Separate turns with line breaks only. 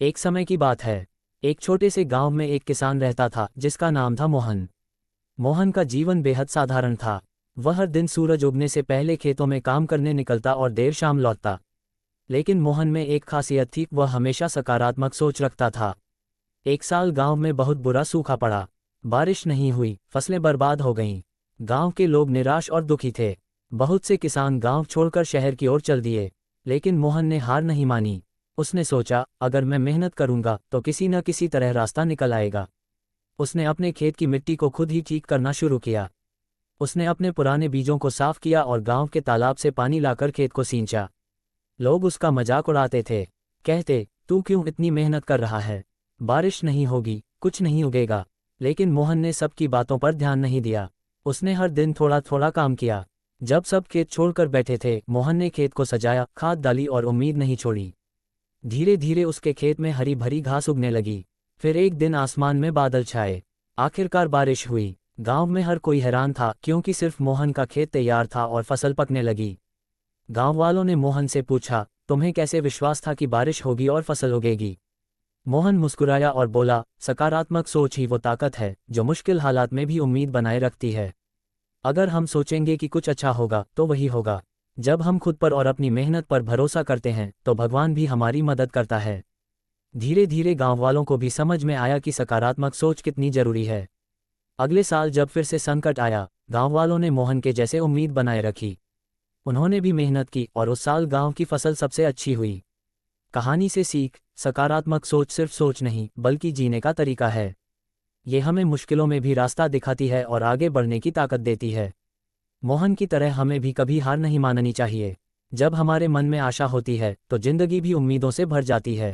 एक समय की बात है। एक छोटे से गांव में एक किसान रहता था जिसका नाम था मोहन। मोहन का जीवन बेहद साधारण था। वह हर दिन सूरज उगने से पहले खेतों में काम करने निकलता और देर शाम लौटता। लेकिन मोहन में एक खासियत थी, वह हमेशा सकारात्मक सोच रखता था। एक साल गांव में बहुत बुरा सूखा पड़ा। बारिश नहीं हुई, फसलें बर्बाद हो गईं। गांव के लोग निराश और दुखी थे। बहुत से किसान गांव छोड़कर शहर की ओर चल दिए। लेकिन मोहन ने हार नहीं मानी। उसने सोचा, अगर मैं मेहनत करूंगा तो किसी न किसी तरह रास्ता निकल आएगा। उसने अपने खेत की मिट्टी को खुद ही ठीक करना शुरू किया। उसने अपने पुराने बीजों को साफ किया और गांव के तालाब से पानी लाकर खेत को सींचा। लोग उसका मजाक उड़ाते थे। कहते, तू क्यों इतनी मेहनत कर रहा है? बारिश नहीं होगी, कुछ नहीं उगेगा। लेकिन मोहन ने सबकी बातों पर ध्यान नहीं दिया। उसने हर दिन थोड़ा थोड़ा काम किया। जब सब खेत छोड़कर बैठे थे, मोहन ने खेत को सजाया, खाद डाली और उम्मीद नहीं छोड़ी। धीरे धीरे उसके खेत में हरी भरी घास उगने लगी। फिर एक दिन आसमान में बादल छाए। आखिरकार बारिश हुई। गांव में हर कोई हैरान था, क्योंकि सिर्फ मोहन का खेत तैयार था और फसल पकने लगी। गांव वालों ने मोहन से पूछा, तुम्हें कैसे विश्वास था कि बारिश होगी और फसल उगेगी? मोहन मुस्कुराया और बोला, सकारात्मक सोच ही वो ताकत है जो मुश्किल हालात में भी उम्मीद बनाए रखती है। अगर हम सोचेंगे कि कुछ अच्छा होगा तो वही होगा। जब हम खुद पर और अपनी मेहनत पर भरोसा करते हैं तो भगवान भी हमारी मदद करता है। धीरे धीरे गांव वालों को भी समझ में आया कि सकारात्मक सोच कितनी जरूरी है। अगले साल जब फिर से संकट आया, गांव वालों ने मोहन के जैसे उम्मीद बनाए रखी। उन्होंने भी मेहनत की और उस साल गांव की फसल सबसे अच्छी हुई। कहानी से सीख, सकारात्मक सोच सिर्फ सोच नहीं बल्कि जीने का तरीका है। ये हमें मुश्किलों में भी रास्ता दिखाती है और आगे बढ़ने की ताकत देती है। मोहन की तरह हमें भी कभी हार नहीं माननी चाहिए। जब हमारे मन में आशा होती है तो जिंदगी भी उम्मीदों से भर जाती है।